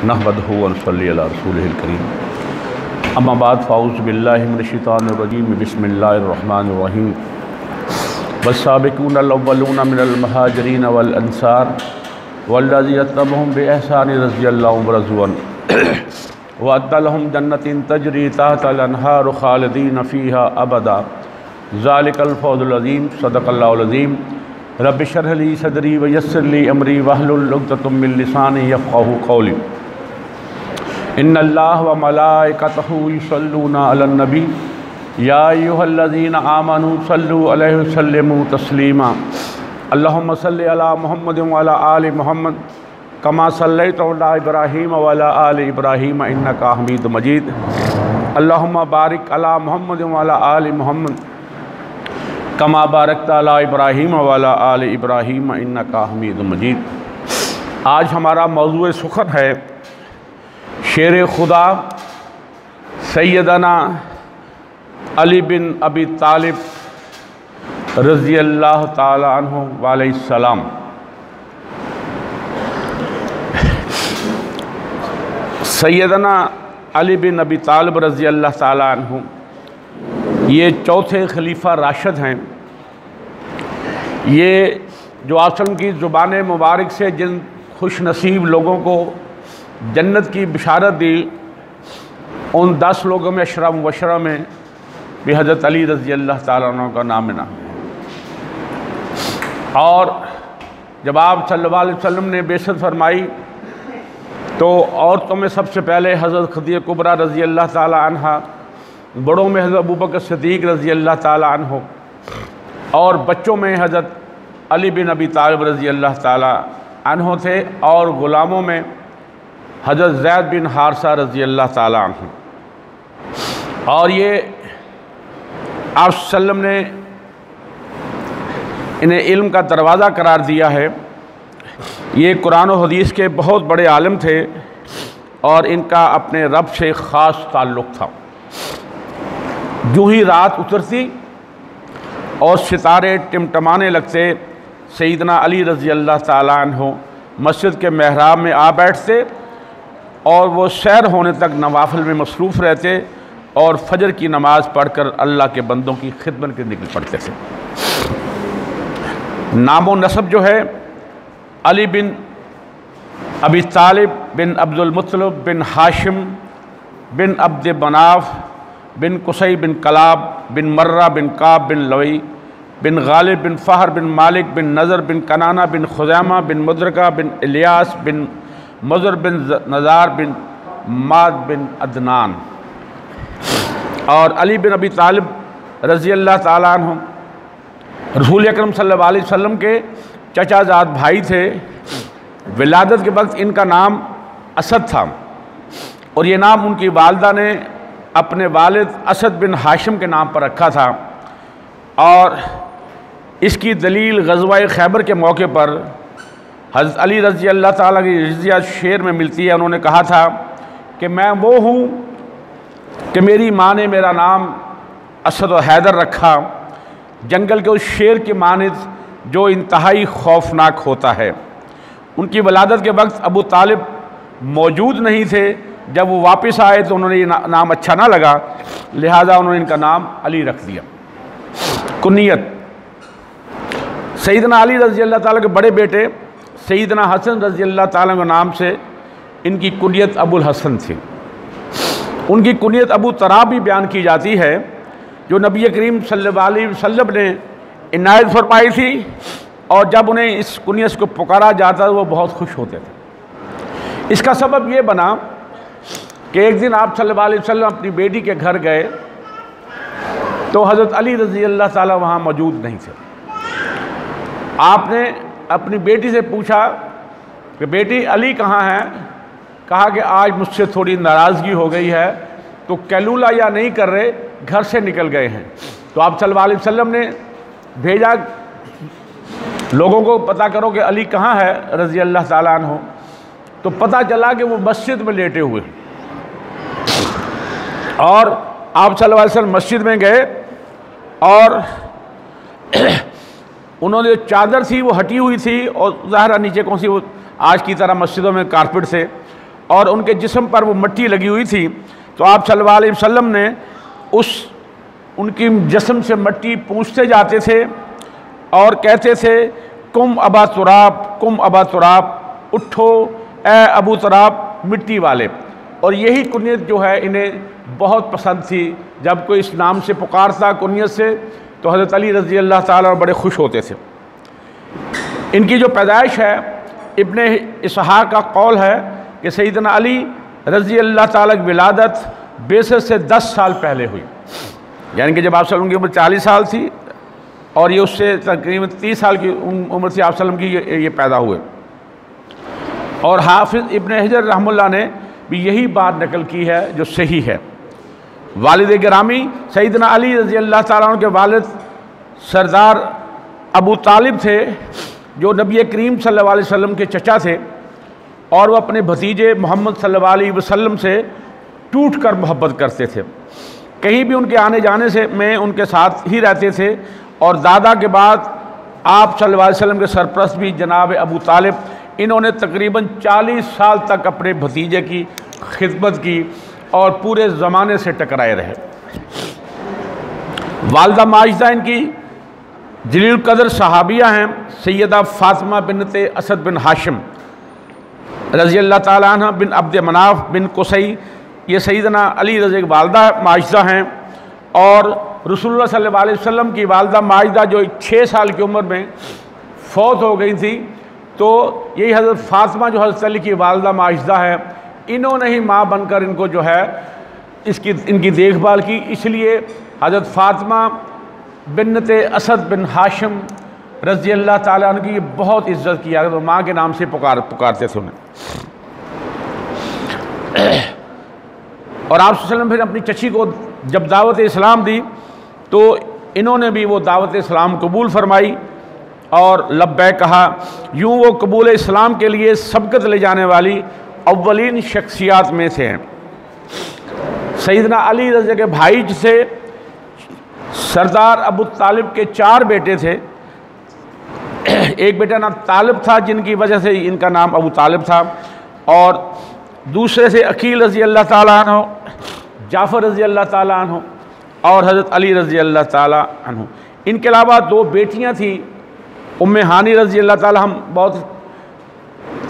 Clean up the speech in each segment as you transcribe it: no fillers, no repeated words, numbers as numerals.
नहमदुहु व नसल्ली अला रसूलिहिल करीम। अम्मा बाद फ़ाऊज़ु बिल्लाहि मिनश शैतानिर रजीम। बिस्मिल्लाहिर रहमानिर रहीम। वस्साबिकूनल अव्वलूना मिनल मुहाजिरीन वल अंसार वल्लज़ीना तबअहूम बिइहसान रज़ियल्लाहु व रज़ू अन्हु व अद्दा लहुम जन्नतिन तजरी तहतल अन्हारु खालिदीन फ़ीहा अबदा ज़ालिकल फ़ौज़ुल अज़ीम। सदक़ल्लाहुल अज़ीम। रब्बि इश्रह ली सदरी व यस्सिर ली अमरी वहलुल उक़दतम मिन लिसानी यफ़क़हू क़ौली। इन्नल्लाह व मलाइकतहू युसल्लूना अलन नबी या अय्युहल्लज़ीना आमनू सल्लु अलैहि व सल्लिमू तस्लीमा। अल्लाहुम्मा सल्लि अला मुहम्मदिन व अला आलि मुहम्मद कमा सल्लैता अला इब्राहीम व अला आलि इब्राहीम इन्नका हमीदुम मजीद। अल्लाहुम्मा बारिक अला मुहम्मदिन व अला आलि मुहम्मद कमा बारकता अला इब्राहीम व अला आलि इब्राहीम इन्नका हमीदुम मजीद। आज हमारा मौज़ूए सुख़न है शेर खुदा सैयदना अली बिन अबी तालिब रज़ियल्लाहु ताला अन्हु व अलैहिस्सलाम। सैयदना अली बिन अबी तालिब रज़ियल्लाहु ताला अन्हु ये चौथे खलीफा राशिद हैं। ये जो आसम की ज़ुबान मुबारक से जिन खुश नसीब लोगों को जन्नत की बिशारत दी, उन 10 लोगों में अशरा मुबशरा में भी हज़रत अली रज़ियल्लाहु ताला अन्हु का नाम ना। और जब आप सल्लल्लाहु अलैहि वसल्लम ने बेइज्जत फरमाई तो औरतों में सबसे पहले हज़रत खदीजा कुबरा रज़ियल्लाहु ताला अन्हा, बड़ों में हज़रत अबू बकर सिद्दीक़ रज़ियल्लाहु ताला अन्हु, और बच्चों में हज़रत अली बिन अबी तालिब रज़ियल्लाहु ताला अन्हु थे, और ग़ुलामों में हज़रत ज़ैद बिन हारिसा रज़ियल्लाहु ताला अन्हु। और ये आप सल्लम ने इन्हें इल्म का दरवाज़ा करार दिया है। ये कुरान और हदीस के बहुत बड़े आलिम थे और इनका अपने रब से ख़ास ताल्लुक़ था। यूँ ही रात उतरती और सितारे टिमटमाने लगते, सैयदना अली रज़ियल्लाहु ताला अन्हु मस्जिद के मेहराब में आ बैठते और वो सैर होने तक नवाफिल में मसरूफ़ रहते और फजर की नमाज़ पढ़कर अल्लाह के बंदों की खिदमत के निकल पड़ते थे। नामो नसब जो है अली बिन अबी तालिब बिन अब्दुल मुत्तलिब बिन हाशिम बिन अब्द मनाफ बिन कुसै बिन कलाब बिन मर्रा बिन काब बिन लवई बिन गालिब बिन फ़हर बिन मालिक बिन नज़र बिन कनाना बिन खुज़ैमा बिन मुद्रका बिन इलियास बिन मुज़र बिन नज़ार बिन माद बिन अदनान। और अली बिन अबी तालिब रज़ियल्लाहु ताला अन्हु रसूल अकरम सल्लल्लाहु अलैहि वसल्लम के चचाजाद भाई थे। विलादत के वक्त इनका नाम असद था और ये नाम उनकी वालदा ने अपने वालिद असद बिन हाशिम के नाम पर रखा था। और इसकी दलील ग़ज़वा खैबर के मौके पर हज़रत अली रज़ियल्लाहु ताला की रिज़िया शेर में मिलती है। उन्होंने कहा था कि मैं वो हूँ कि मेरी माँ ने मेरा नाम असद और हैदर रखा, जंगल के उस शेर की मानिद जो इंतहाई खौफनाक होता है। उनकी वलादत के वक्त अबू तालिब मौजूद नहीं थे। जब वो वापस आए तो उन्होंने ये नाम अच्छा ना लगा, लिहाजा उन्होंने इनका नाम अली रख दिया। कुनियत सैयदना अली रज़ियल्लाहु ताला के बड़े बेटे सैयदना हसन रज़ियल्लाहु ताला के नाम से इनकी कुनियत अबुल हसन थी। उनकी कुनियत अबू तराब भी बयान की जाती है, जो नबी करीम सल्लल्लाहु अलैहि वसल्लम ने इनायत फरमाई थी, और जब उन्हें इस कुनियत को पुकारा जाता तो वो बहुत खुश होते थे। इसका सबब ये बना कि एक दिन आप सल्लल्लाहु अलैहि वसल्लम अपनी बेटी के घर गए तो हज़रत अली रज़ियल्लाहु ताला वहाँ मौजूद नहीं थे। आपने अपनी बेटी से पूछा कि बेटी अली कहाँ हैं? कहा कि आज मुझसे थोड़ी नाराज़गी हो गई है, तो कैलूला या नहीं कर रहे, घर से निकल गए हैं। तो आप सल्लल्लाहु अलैहि वसल्लम ने भेजा लोगों को पता करो कि अली कहाँ है रज़ियल्लाहु ताला अन्हु। तो पता चला कि वो मस्जिद में लेटे हुए। और आप सल्लल्लाहु अलैहि वसल्लम मस्जिद में गए और उन्होंने जो चादर थी वो हटी हुई थी और ज़ाहिर नीचे कौन सी वो आज की तरह मस्जिदों में कारपेट से, और उनके जिस्म पर वो मिट्टी लगी हुई थी। तो आप सल्लल्लाहु अलैहि वसल्लम ने उनकी जिस्म से मिट्टी पूंछते जाते थे और कहते थे, कुम अबा तुराब, कुम अबा तुराब, उठो ए अबू तुराब मिट्टी वाले। और यही कुनियत जो है इन्हें बहुत पसंद थी। जब कोई इस नाम से पुकारता कुनियत से तो हज़रत अली रज़ी अल्लाह ताला बड़े खुश होते थे। इनकी जो पैदाइश है, इब्ने इसहाक़ का कौल है कि सैयदना अली रज़ी अल्लाह ताला की विलादत बेसत से 10 साल पहले हुई, यानी कि जब आप सल्लम की उम्र 40 साल थी और ये उससे तकरीबन 30 साल की उम्र थी आप सल्लम की, ये पैदा हुए। और हाफिज़ इब्ने हजर रहमुल्लाह ने भी यही बात नकल की है जो सही है। वालिद गिरामी सैयदना अली रज़ी अल्लाह ताला अन्हु के वालिद सरदार अबू तालिब थे, जो नबी करीम सल्लल्लाहु अलैहि वसल्लम के चचा थे, और वो अपने भतीजे मोहम्मद सल्लल्लाहु अलैहि वसल्लम से टूट कर मोहब्बत करते थे। कहीं भी उनके आने जाने से में उनके साथ ही रहते थे। और दादा के बाद आप सल्लल्लाहु अलैहि वसल्लम के सरपरस्त भी जनाब अबू तालिब, इन्होंने तकरीबन 40 साल तक अपने भतीजे की खिदमत की और पूरे ज़माने से टकराए रहे। वालदा माजिदा इनकी जलील कदर सहाबिया हैं, सैयदा फ़ातिमा बिन्ते असद बिन हाशिम रज़ी अल्लाह ताला अन्हा बिन अब्द मनाफ बिन कुसई, ये सैयदना अली रज़ी वालदा माजिदा हैं। और रसूलुल्लाह सल्लल्लाहु अलैहि वसल्लम की वालदा माजिदा जो 6 साल की उम्र में फ़ौत हो गई थी, तो यही हज़रत फ़ातिमा जो हज़रत अली की वालदा माजिदा है, इन्होंने ही माँ बनकर इनको जो है इनकी देखभाल की। इसलिए हज़रत फ़ातिमा बिन्ते असद बिन हाशिम रज़ी अल्लाह ताला अन्हा की बहुत इज़्ज़त किया, तो माँ के नाम से पुकारते थे उन्हें। और आप सल्लल्लाहु अलैहि वसल्लम फिर अपनी चची को जब दावत इस्लाम दी तो इन्होंने भी वो दावत इस्लाम कबूल फरमाई और लब्बैक कहा। यूँ वो कबूल इस्लाम के लिए सबकत ले जाने वाली अव्वलीन शख्सियात में से हैं। सैयदना अली रज़ी के भाई से सरदार अबू तालिब के 4 बेटे थे। एक बेटा नाम तालिब था, जिनकी वजह से इनका नाम अबू तालिब था, और दूसरे से अकील रज़ी अल्लाह ताला अन्हु, जाफ़र रज़ी अल्लाह ताला अन्हु और हज़रत अली रज़ी अल्लाह ताला अन्हु। इनके अलावा 2 बेटियां थी, उम्मे हानी रज़ी अल्लाह ताला, हम बहुत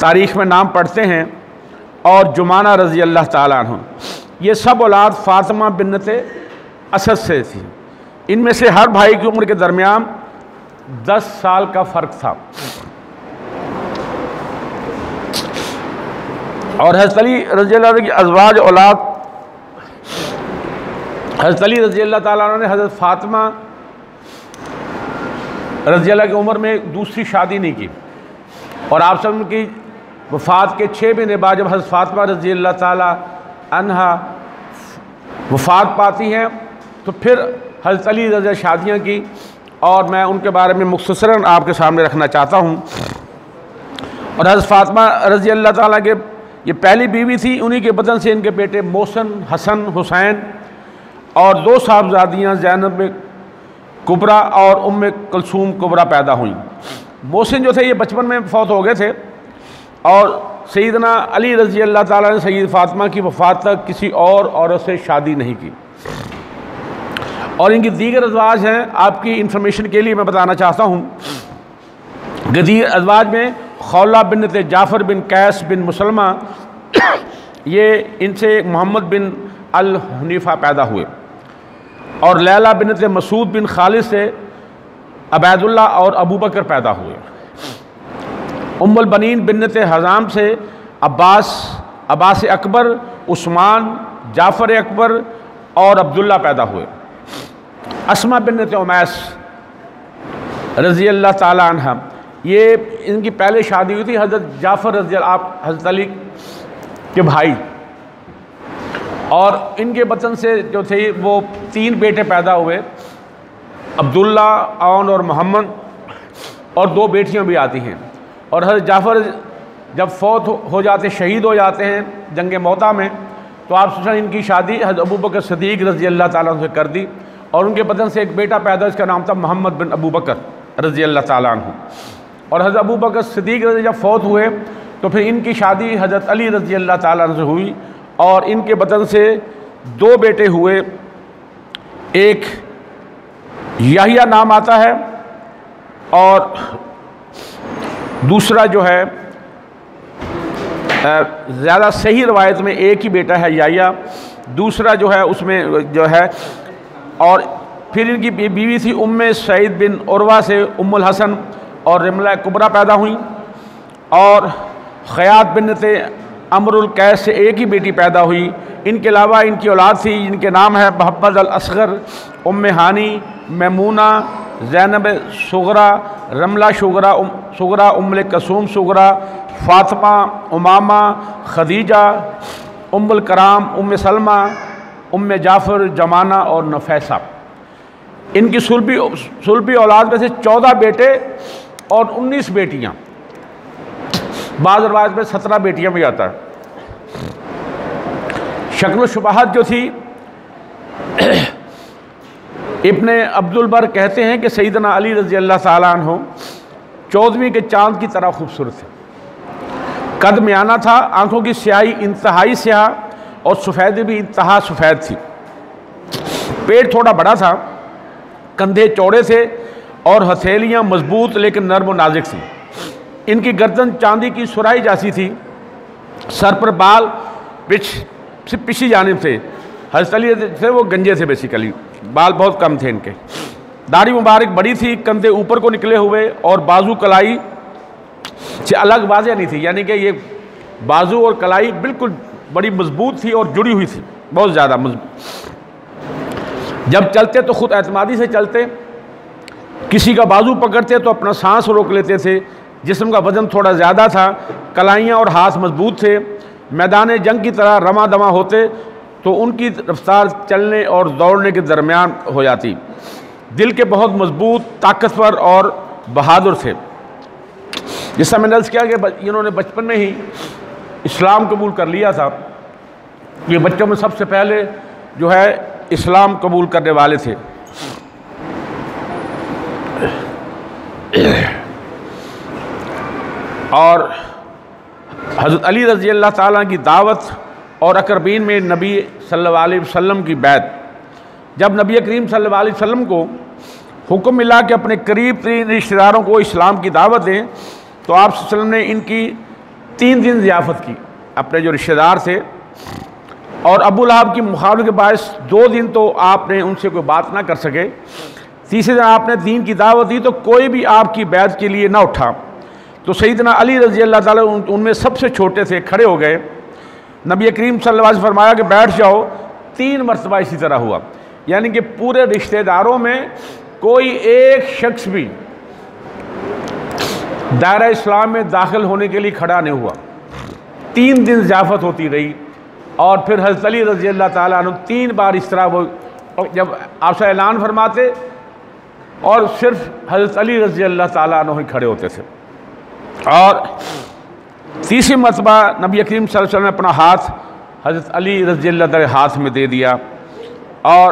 तारीख़ में नाम पढ़ते हैं, और जुमाना रज़ी अल्लाह ताला अन्हु। ये सब औलाद फ़ातिमा बिन्ते असद से थी। इनमें से हर भाई की उम्र के दरमियान 10 साल का फ़र्क था। और हज़रत अली रज़ी अल्लाह की अज़वाज औलाद, हज़रत अली रज़ी अल्लाह ताला अन्हु ने हज़रत फ़ातिमा रज़ी अल्लाह की उम्र में दूसरी शादी नहीं की, और आप सब की वफ़ात के 6 महीने बाद जब हज़रत फ़ातिमा रज़ी अल्लाह ताला अन्हा वफ़ात पाती हैं, तो फिर हज़रत अली रज़ी शादियाँ की, और मैं उनके बारे में मुख्तसरन आपके सामने रखना चाहता हूँ। और हज़रत फ़ातिमा रज़ी अल्लाह ताला के ये पहली बीवी थी, उन्हीं के बदन से इनके बेटे मोहसिन, हसन, हुसैन और 2 साहबजादियाँ ज़ैनब कुबरा और उम्मे कुलसूम कुबरा पैदा हुई। मोहसिन जो थे ये बचपन में फ़ौत हो गए थे, और सैयदना अली रज़ी अल्लाह ताला ने सैयद फ़ातिमा की वफ़ात तक किसी और औरत से शादी नहीं की। और इनकी दीगर अज़वाज हैं, आपकी इंफॉर्मेशन के लिए मैं बताना चाहता हूँ। गदीर अज़वाज में खौला बिन्ते जाफ़र बिन कैस बिन मुसलमा, ये इनसे मोहम्मद बिन अल हनीफ़ा पैदा हुए, और लैला बिन्ते मसूद बिन खालिद से अबैदुल्ला और अबू बकर पैदा हुए। उम्मुल बनीन बिन्ते हज़ाम से अब्बास अकबर, उस्मान, जाफ़र अकबर और अब्दुल्ला पैदा हुए। अस्मा बिन्ते उमैस रज़ी अल्लाह ताला अन्हा, ये इनकी पहले शादी हुई थी हज़रत जाफ़र रज़ी आप हज़रत अली के भाई, और इनके बचन से जो थे वो 3 बेटे पैदा हुए, अब्दुल्ला, औन और मोहम्मद, और 2 बेटियां भी आती हैं। और हज़रत जाफ़र जब फ़ौत हो जाते, शहीद हो जाते हैं जंग मौता में, तो आप सोचें इनकी शादी हज़रत अबू बकर सिद्दीक़ रज़ी अल्लाह ताला से कर दी, और उनके बदन से एक बेटा पैदा, इसका नाम था मोहम्मद बिन अबू बकर रज़ी अल्लाह ताला अन्हु। और हज़रत अबू बकर सिद्दीक़ रज़ी जब फ़ौत हुए तो फिर इनकी शादी हज़रत अली रज़ी अल्लाह ताला अन्हु से हुई और इनके बतन से 2 बेटे हुए। एक याहिया नाम आता है और दूसरा जो है ज़्यादा सही रवायत में एक ही बेटा है याहिया, दूसरा जो है उसमें जो है। और फिर इनकी बीवी थी उम्मे सईद बिन उरवा से उम्मुल हसन और रमला कुबरा पैदा हुई। और ख़यात बिन्नते अमरुल कैस से एक ही बेटी पैदा हुई। इनके अलावा इनकी औलाद थी जिनके नाम है मोहम्मद अल असगर, उम्मे हानी, मैमूना, ज़ैनब सुगरा, रमला सुगरा, उम्मुल कसूम सुगरा, फ़ातिमा, उमामा, खदीजा, उम्मुल कराम, उम्मे सलमा, उम्मे जाफ़र, जमाना और नफैसा। इनकी सुलभी औलाद में से 14 बेटे और 19 बेटियां। बाज़ रवायत में 17 बेटियां भी आता है। शक्ल शुबहत जो थी, इब्ने अब्दुल बर कहते हैं कि सैयदना अली रज़ी अल्लाह ताला अन्हु 14वीं के चाँद की तरह खूबसूरत थे। कद में आना था, आंखों की स्याही इंतहाई स्याह और सफ़ेदी भी इंतहा सफ़ेद थी। पेट थोड़ा बड़ा था, कंधे चौड़े थे और हथेलियाँ मजबूत लेकिन नर्म और नाजुक थी। इनकी गर्दन चांदी की सुराही जैसी थी। सर पर बाल पिछी जानिब थे। हज़रत अली थे वो गंजे थे, बेसिकली बाल बहुत कम थे इनके। दाढ़ी मुबारक बड़ी थी, कंधे ऊपर को निकले हुए और बाजू कलाई से अलग वाज़ेह नहीं थी, यानी कि ये बाजू और कलाई बिल्कुल बड़ी मजबूत थी और जुड़ी हुई थी, बहुत ज़्यादा मजबूत। जब चलते तो ख़ुद एतमादी से चलते, किसी का बाजू पकड़ते तो अपना सांस रोक लेते थे। जिस्म का वज़न थोड़ा ज़्यादा था, कलाइयाँ और हाथ मजबूत थे। मैदान जंग की तरह रमा दमा होते तो उनकी रफ्तार चलने और दौड़ने के दरमियान हो जाती। दिल के बहुत मजबूत, ताकतवर और बहादुर थे। जैसा मैंने अर्ज़ किया कि इन्होंने बचपन में ही इस्लाम कबूल कर लिया था। ये बच्चों में सबसे पहले जो है इस्लाम कबूल करने वाले थे। और हज़रत अली रज़ी अल्लाह ताला की दावत और अकरबीन में नबी सल्लल्लाहु अलैहि वसल्लम की बैत। जब नबी करीम सल्लल्लाहु अलैहि वसल्लम को हुक्म मिला कि अपने करीब तरीन रिश्तेदारों को इस्लाम की दावत दें, तो आप सल्लल्लाहु अलैहि वसल्लम ने इनकी 3 दिन ज़ियाफ़त की, अपने जो रिश्तेदार थे। और अबू लहब की मुखालफत के बायस 2 दिन तो आपने उनसे कोई बात ना कर सके। तीसरे दिन आपने दीन की दावत दी तो कोई भी आपकी बैत के लिए ना उठा। तो सैयदना अली रज़ी अल्लाह ताला उनमें सबसे छोटे थे, खड़े हो गए। नबी करीम सल्लल्लाहु अलैहि वसल्लम फरमाया कि बैठ जाओ। 3 मरतबा इसी तरह हुआ, यानी कि पूरे रिश्तेदारों में कोई एक शख्स भी दायरा इस्लाम में दाखिल होने के लिए खड़ा नहीं हुआ। 3 दिन ज़ियाफ़त होती रही। और फिर हज़रत अली रज़ी अल्लाह ताला अन्हु 3 बार इस तरह वो जब आपसे ऐलान फरमाते और सिर्फ हज़रत अली रज़ी अल्लाह ताला अन्हु ही खड़े होते थे। और तीसरी मरतबा नबी करीम सल्लल्लाहु अलैहि वसल्लम ने अपना हाथ हज़रत अली रज़ी अल्लाह ताला हाथ में दे दिया। और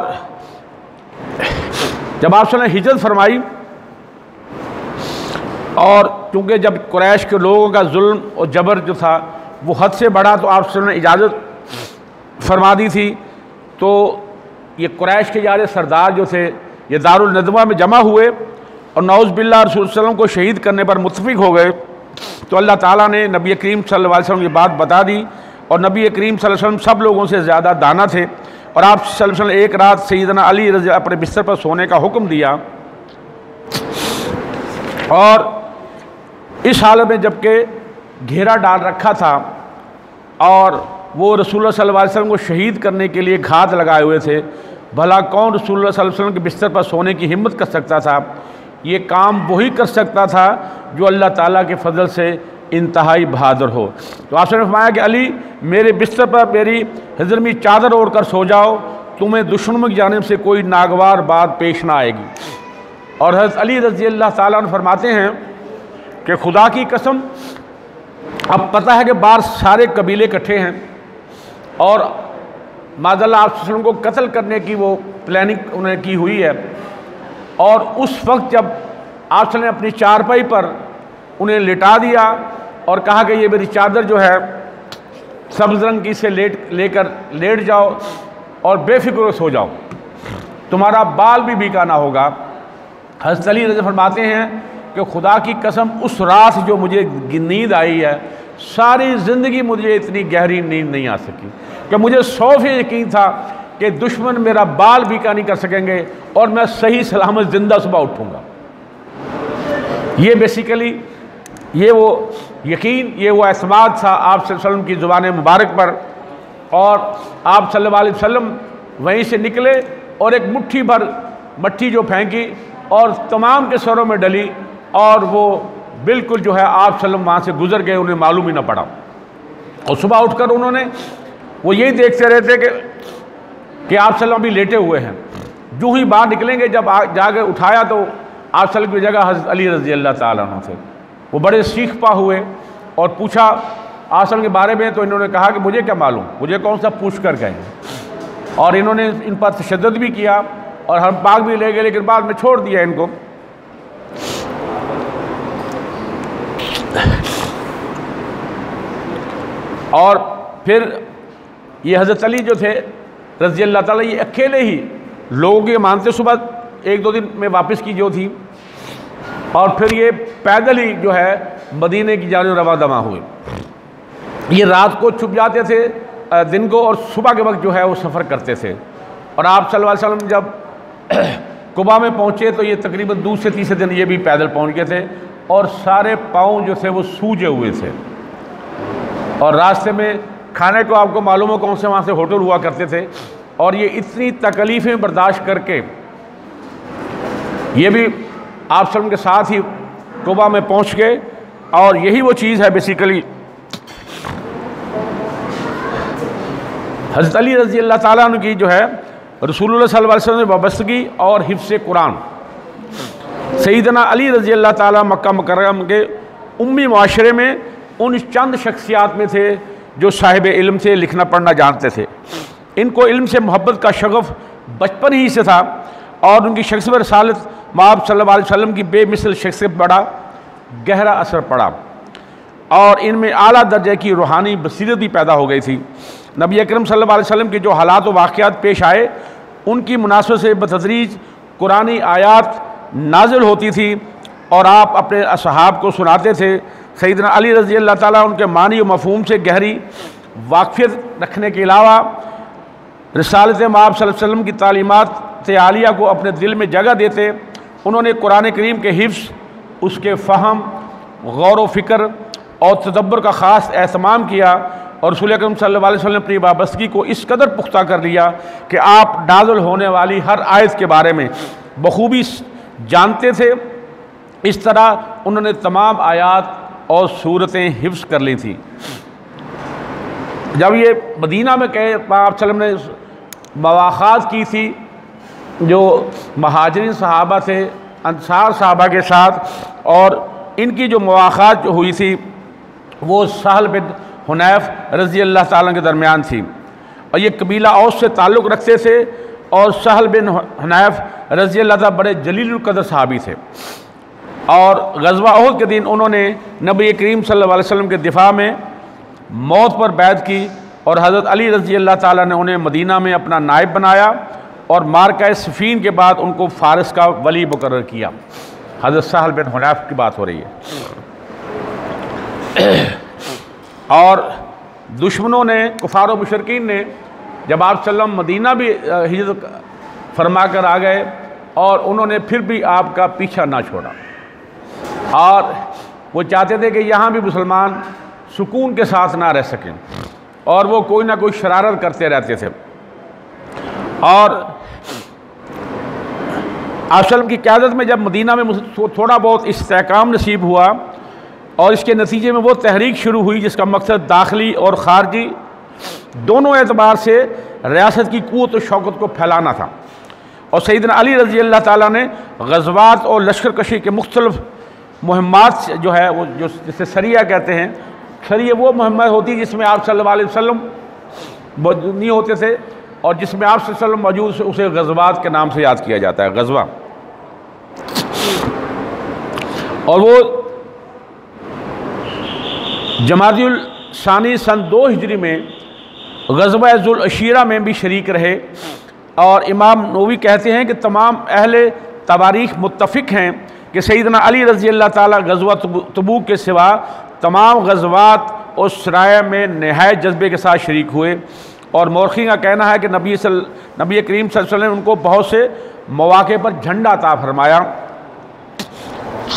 जब आपने हिजरत फरमाई, और चूँकि जब कुरैश के लोगों का जुल्म और जबर जो था वो हद से बढ़ा, तो आपने इजाज़त फरमा दी थी। तो ये कुरैश के यार सरदार जो थे ये दारुल नदवा में जमा हुए और नौज़ बिल्लाह रसूल सल्लल्लाहु अलैहि वसल्लम को शहीद करने पर मुत्तफ़िक हो गए। तो अल्लाह ताला ने नबी करीम सल्लल्लाहु अलैहि वसल्लम की बात बता दी। और नबी करीम सल्लल्लाहु अलैहि वसल्लम सब लोगों से ज़्यादा दाना थे। और आप सल्लल्लाहु अलैहि वसल्लम एक रात सैयदना अली रज़ी अपने बिस्तर पर सोने का हुक्म दिया। और इस हालत में जबकि घेरा डाल रखा था और वो रसूलुल्लाह सल्लल्लाहु अलैहि वसल्लम को शहीद करने के लिए घात लगाए हुए थे, भला कौन रसूलुल्लाह सल्लल्लाहु अलैहि वसल्लम के बिस्तर पर सोने की हिम्मत कर सकता था? ये काम वही कर सकता था जो अल्लाह ताला के फजल से इंतहाई बहादुर हो। तो आपने फरमाया कि अली मेरे बिस्तर पर मेरी हज़रमी चादर ओढ़ कर सो जाओ, तुम्हें दुश्मनों की जानिब से कोई नागवार बात पेश ना आएगी। और हज़रत अली रज़ी अल्लाह ताला अन्हु फरमाते हैं कि खुदा की कसम, अब पता है कि बाहर सारे कबीले इकट्ठे हैं और माज़अल्लाह आप वसल्लम को कत्ल करने की वो प्लानिंग उन्होंने की हुई है। और उस वक्त जब आप ने अपनी चारपाई पर उन्हें लिटा दिया और कहा कि ये मेरी चादर जो है सब्ज़ रंग की, से लेट जाओ और बेफिक्र सो जाओ, तुम्हारा बाल भी बीका ना होगा। हज़रत अली रज़ी फरमाते हैं कि खुदा की कसम उस रात जो मुझे नींद आई है, सारी ज़िंदगी मुझे इतनी गहरी नींद नहीं आ सकी कि मुझे 100% यकीन था कि दुश्मन मेरा बाल बीका नहीं कर सकेंगे और मैं सही सलामत ज़िंदा सुबह उठूँगा। ये बेसिकली ये वो यकीन, ये वो एतमाद था आप सल्लल्लाहु अलैहि वसल्लम की ज़ुबान मुबारक पर। और आप सल्लल्लाहु अलैहि वसल्लम वहीं से निकले और एक मुट्ठी भर मट्टी जो फेंकी और तमाम के सरों में डली और वो बिल्कुल जो है आप सल्लम वहाँ से गुजर गए, उन्हें मालूम ही ना पड़ा। और सुबह उठकर उन्होंने वो यही देखते रहते कि आप सल्लम अभी लेटे हुए हैं। जो ही बाहर निकलेंगे, जब जाकर उठाया तो आप सल्लम की जगह हज़रत अली रज़ी अल्लाह ताला अन्हु थे। वो बड़े सीख पा हुए और पूछा आप सल्लम के बारे में, तो इन्होंने कहा कि मुझे क्या मालूम, मुझे कौन सा पूछ कर गए। और इन्होंने इन पर तशद्दुद भी किया और हम पाक भी ले गए, लेकिन बाद में छोड़ दिया इनको। और फिर ये हज़रत अली जो थे रज़ी अल्लाह ताला, ये अकेले ही लोगों के मानते, सुबह 1-2 दिन में वापस की जो थी, और फिर ये पैदल ही जो है मदीने की जानिब रवा दवा हुए। ये रात को छुप जाते थे दिन को, और सुबह के वक्त जो है वो सफ़र करते थे। और आप सल्लल्लाहु अलैहि वसल्लम जब कुबा में पहुँचे तो ये तकरीबन दूसरे तीसरे दिन ये भी पैदल पहुँच गए थे और सारे पाँव जो थे वो सूजे हुए थे। और रास्ते में खाने को आपको मालूम हो कौन से वहाँ से होटल हुआ करते थे। और ये इतनी तकलीफ़ें बर्दाश्त करके ये भी आप सल्लम के साथ ही कुबा में पहुँच गए। और यही वो चीज़ है बेसिकली हज़रत अली रज़ी अल्लाह ताला अन्हु की जो है रसूलुल्लाह सल्लल्लाहु अलैहि वसल्लम वाबस्तगी और हिफ्ज़ कुरान। सैयदना अली रज़ी अल्लाह ताला मक्का मुकर्रम के उम्मी माशरे में उन चंद शख्सियात में थे जो साहिब इल्म से, लिखना पढ़ना जानते थे। इनको इल्म से मोहब्बत का शगफ़ बचपन ही से था और उनकी शख्सियत पर रसालत माब सल्लल्लाहु अलैहि वसल्लम की बेमिसल शख्सियत पर बड़ा गहरा असर पड़ा और इनमें आला दर्जे की रूहानी बसीरत भी पैदा हो गई थी। नबी अकरम सल्लल्लाहु अलैहि वसल्लम के जो हालात व वाक़यात पेश आए, उनकी मुनासबत से बतदरीज कुरानी आयात नाजिल होती थी और आप अपने असहाब को सुनाते थे। सैयदना अली रज़ी अल्लाह ताला उनके मानी व मफ़हूम से गहरी वाक़फ़ियत रखने के अलावा रिसालत माब सल्लल्लाहु अलैहि वसल्लम की तालीमात आलिया को अपने दिल में जगह देते। उन्होंने कुरान करीम के हिफ्ज़, उसके फ़हम, गौर व फ़िक्र और तदब्बर का ख़ास एहतमाम किया और रसूल अकरम सल्लल्लाहु अलैहि वसल्लम अपनी वाबस्तगी को इस कदर पुख्ता कर लिया कि आप नाज़िल होने वाली हर आयत के बारे में बखूबी जानते थे। इस तरह उन्होंने तमाम आयात और सूरतें हिफ्ज़ कर ली थी। जब ये मदीना में कहे आप सल्लम ने मवाख़ात की थी जो महाजरीन सहाबा थे अंसार सहाबा के साथ, और इनकी जो मवाख़ात जो हुई थी वो सहल बिन हुनैफ रज़ी अल्लाह ताला के दरमियान थी। और ये कबीला औस से ताल्लुक़ रखते थे और सहल बिन हुनैफ रज़ी अल्लाह ताला बड़े जलीलुल क़द्र सहाबी थे। और ग़ज़वा उहद के दिन उन्होंने नबी करीम सल्लल्लाहु अलैहि वसल्लम के दिफा में मौत पर बैत की और हज़रत अली रज़ी अल्लाह ताला ने उन्हें मदीना में अपना नायब बनाया और मारका सफ़ीन के बाद उनको फ़ारिस का वली मुकर्रर किया। हज़रत सहल बिन हुनैफ की बात हो रही है। और दुश्मनों ने, कुफ़ार व मुशरिकीन ने, जब आप सल्लम मदीना भी हिजरत फरमा कर आ गए और उन्होंने फिर भी आपका पीछा ना छोड़ा और वो चाहते थे कि यहाँ भी मुसलमान सुकून के साथ ना रह सकें और वो कोई ना कोई शरारत करते रहते थे। और आप सल्लम की क़यादत में जब मदीना में थोड़ा बहुत इस्तेहकाम नसीब हुआ और इसके नतीजे में वो तहरीक शुरू हुई जिसका मकसद दाखिली और ख़ारजी दोनों एतबार से रियासत की क़ुव्वत और शौकत को फैलाना था। और सैयदना अली रज़ी अल्लाह ताला ने ग़ज़वात और लश्कर कशी के मुख्तलिफ़ मुहिम्मात जो है वो जो जिसे सरिया कहते हैं, सरिया वो मुहिम्मत होती है जिसमें आप सल्लल्लाहु अलैहि वसल्लम नहीं होते थे और जिसमें आप सल्लल्लाहु अलैहि वसल्लम मौजूद, उसे ग़ज़वात के नाम से याद किया जाता है, ग़ज़वा। और वो जमादियुल सानी सन 2 हिजरी में ग़ज़वा ज़ुल अशीरा में भी शरीक रहे। और इमाम नववी कहते हैं कि तमाम अहले तवारीख़ मुत्तफ़िक़ हैं कि सैयदना अली रज़ी अल्लाह ताला ग़ज़वा तबूक के सिवा तमाम ग़ज़वात और सराया में नहायत जज्बे के साथ शरीक हुए। और मौरख़ीन का कहना है कि नबी करीम सल्लल्लाहु अलैहि वसल्लम ने उनको बहुत से मौक़े पर झंडा अता फरमाया।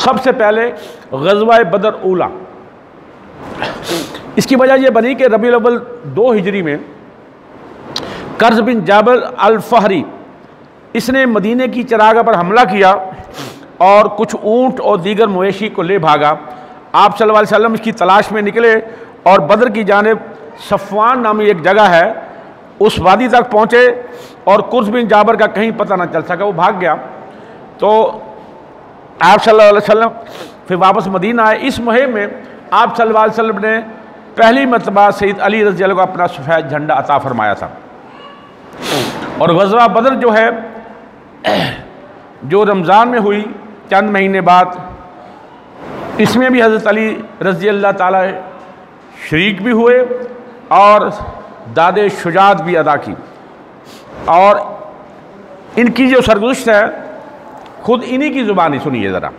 सबसे पहले ग़ज़वा बदर ऊला, इसकी वजह यह बनी कि रबीउल अव्वल 2 हिजरी में कर्ज़ बिन जाबर अल-फ़हरी इसने मदीने की चरागाह पर हमला किया और कुछ ऊँट और दीगर मवेशी को ले भागा। आप सल्लल्लाहु अलैहि वसल्लम इसकी तलाश में निकले और बदर की जानिब सफ़वान नामी एक जगह है उस वादी तक पहुँचे और कुर्ज़ बिन जाबर का कहीं पता न चल सका, वो भाग गया। तो आप सल्लल्लाहु अलैहि वसल्लम फिर वापस मदीना आए। इस मुहिम में आप सल्लल्लाहु अलैहि वसल्लम ने पहली मरतबा सैयद अली रज़ी अल्लाह को अपना सफ़ेद झंडा अता फरमाया था। और ग़ज़वा बदर जो है जो रमज़ान में हुई चंद महीने बाद, इसमें भी हज़रत अली रज़ी अल्लाह ताला शरीक भी हुए और दादे शुजात भी अदा की। और इनकी जो सरगुज़श्त है ख़ुद इन्हीं की ज़ुबानी सुनिए ज़रा।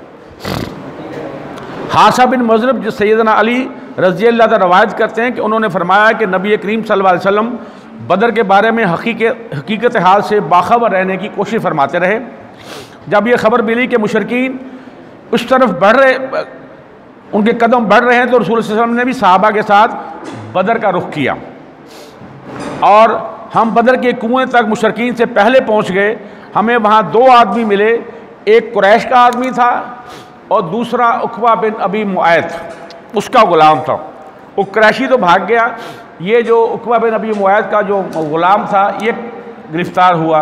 हासा बिन मज़रब जो सैयदना अली रज़ी अल्लाह ताला रवायत करते हैं कि उन्होंने फरमाया कि नबी करीम सल्लल्लाहु अलैहि वसल्लम बदर के बारे में हकीकत हाल से बाखबर रहने की कोशिश फरमाते रहे। जब ये ख़बर मिली कि मुशरिकीन उस तरफ बढ़ रहे, उनके कदम बढ़ रहे हैं, तो रसूल सल्लल्लाहु अलैहि वसल्लम ने भी सहाबा के साथ बदर का रुख किया और हम बदर के कुएँ तक मुशरिकीन से पहले पहुँच गए। हमें वहाँ 2 आदमी मिले, एक कुरैश का आदमी था और दूसरा उक़बा बिन अबी मुआयत उसका ग़ुलाम था। वो कुरैशी तो भाग गया, ये जो उक़बा बिन अबी मुआयत का जो ग़ुलाम था ये गिरफ़्तार हुआ।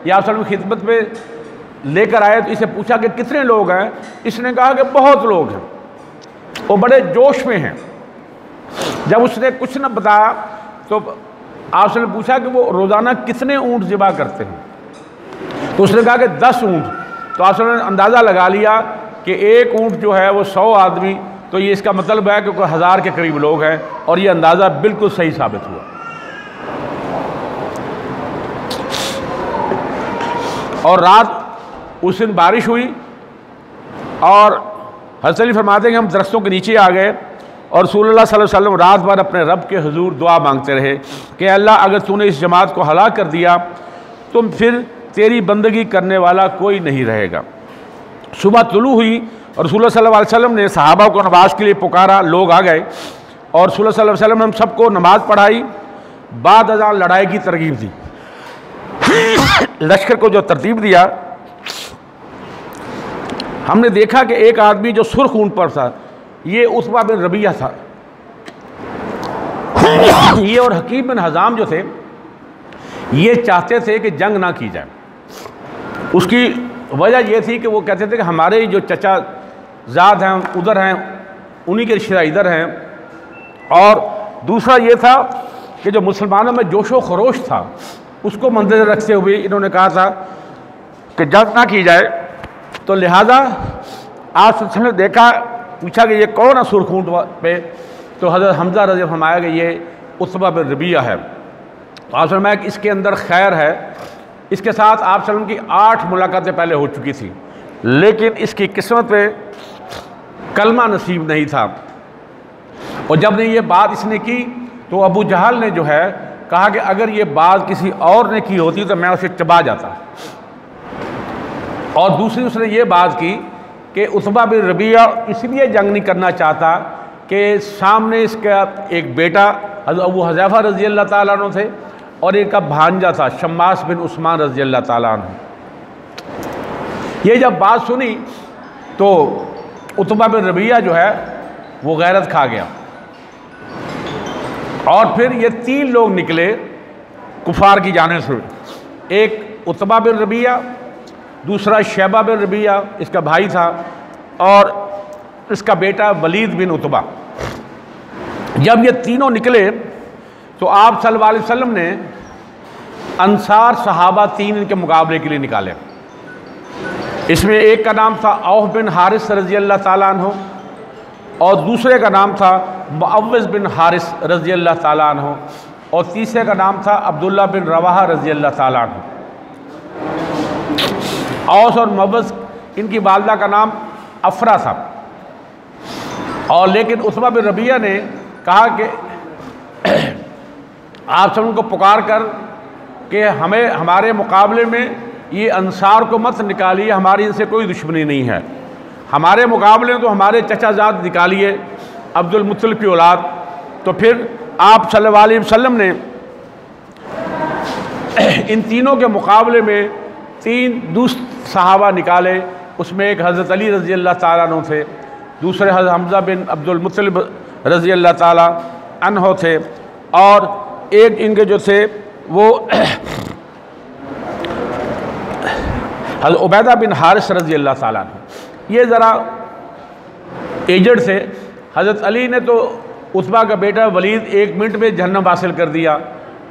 या आप की खिदमत में लेकर आए तो इसे पूछा कि कितने लोग हैं। इसने कहा कि बहुत लोग हैं। वो बड़े जोश में हैं। जब उसने कुछ न बताया तो आपसे पूछा कि वो रोज़ाना कितने ऊँट ज़िबा करते हैं, तो उसने कहा कि 10 ऊँट। तो आपने अंदाज़ा लगा लिया कि एक ऊँट जो है वो 100 आदमी, तो ये इसका मतलब है कि 1000 के करीब लोग हैं। और ये अंदाज़ा बिल्कुल सही साबित हुआ। और रात उस दिन बारिश हुई और हज़रत अली फरमाते हैं कि हम दरख्तों के नीचे आ गए और रसूलुल्लाह सल्लल्लाहु अलैहि वसल्लम रात भर अपने रब के हुजूर दुआ मांगते रहे कि अल्लाह अगर तूने इस जमात को हलाक कर दिया तो फिर तेरी बंदगी करने वाला कोई नहीं रहेगा। सुबह तुलू हुई और रसूलुल्लाह सल्लल्लाहु अलैहि वसल्लम ने सहाबा को नमाज के लिए पुकारा। लोग आ गए और रसूलुल्लाह सल्लल्लाहु अलैहि वसल्लम ने हम सबको नमाज पढ़ाई। बाद अज़ान लड़ाई की तरकीब दी। लश्कर को जो तरतीब दिया, हमने देखा कि एक आदमी जो सुर्ख ऊँट पर था ये उतबा बिन रबिया था। ये और हकीम बिन हज़ाम जो थे ये चाहते थे कि जंग ना की जाए। उसकी वजह ये थी कि वो कहते थे कि हमारे जो चचा ज़ाद हैं उधर हैं, उन्हीं के रिश्तेदार इधर हैं। और दूसरा ये था कि जो मुसलमानों में जोशो खरोश था उसको मद्देनज़र रखते हुए इन्होंने कहा था कि जंग ना की जाए। तो लिहाजा आप ने देखा, पूछा कि ये कौन है सुर्ख ऊँट पे, तो हज़रत हमज़ा रज़ी फरमाया कि ये उतबा बिन रबिया है। तो आप फरमाया कि इसके अंदर खैर है। इसके साथ आप सल्लम की 8 मुलाकातें पहले हो चुकी थी, लेकिन इसकी किस्मत पे कलमा नसीब नहीं था। और जब ने ये बात इसने की तो अबू जहल ने जो है कहा कि अगर ये बात किसी और ने की होती तो मैं उसे चबा जाता। और दूसरी उसने ये बात की कि उतबा बिन रबिया इसलिए जंग नहीं करना चाहता कि सामने इसका एक बेटा अबू हज़ैफ़ा रज़ी अल्लाह ताला अन्हु थे और एक का भांजा था शम्मास बिन उस्मान रज़ी अल्लाह ताला अन्हु। ये जब बात सुनी तो उतबा बिन रबिया जो है वो गैरत खा गया। और फिर ये 3 लोग निकले कुफार की जाने से। एक उतबा बिन रबिया, दूसरा शैबा बिन रबिया इसका भाई था, और इसका बेटा वलीद बिन उतबा। जब ये तीनों निकले तो आप सल्लल्लाहु अलैहि वसल्लम ने अंसार सहाबा 3 इनके मुकाबले के लिए निकाले। इसमें एक का नाम था औफ बिन हारिस रज़ी अल्लाह ताला अन्हु और दूसरे का नाम था मुअव्विज़ बिन हारिस रज़ी अल्लाह ताला अन्हु, और तीसरे का नाम था अब्दुल्ला बिन रवाहा रज़ी अल्लाह ताला अन्हु। औस और मुअव्विज़, इनकी वालदा का नाम अफरा था। और लेकिन उतबा बिन रबिया ने कहा कि आप सब उनको पुकार कर कि हमें हमारे मुकाबले में ये अंसार को मत निकालिए, हमारी इनसे कोई दुश्मनी नहीं है, हमारे मुकाबले में तो हमारे चचाजाद निकालिए, अब्दुल मुत्तलिब की औलाद। तो फिर आप सल्लल्लाहु अलैहि वसल्लम ने इन तीनों के मुकाबले में 3 दुष्ट सहाबा निकाले। उसमें एक हज़रत अली रज़ी अल्लाह ताला अन्हु थे, दूसरे हज़रत हमज़ा बिन अब्दुल मुत्तलिब रज़ी अल्लाह ताला अन्हु थे, और एक इनके जो थे वो हज़रत उबैदा बिन हारिस रज़ी अल्लाह ताला अन्हु। ये ज़रा एजड थे। हज़रत अली ने तो उतबा का बेटा वलीद 1 मिनट में जहन्नम हासिल कर दिया,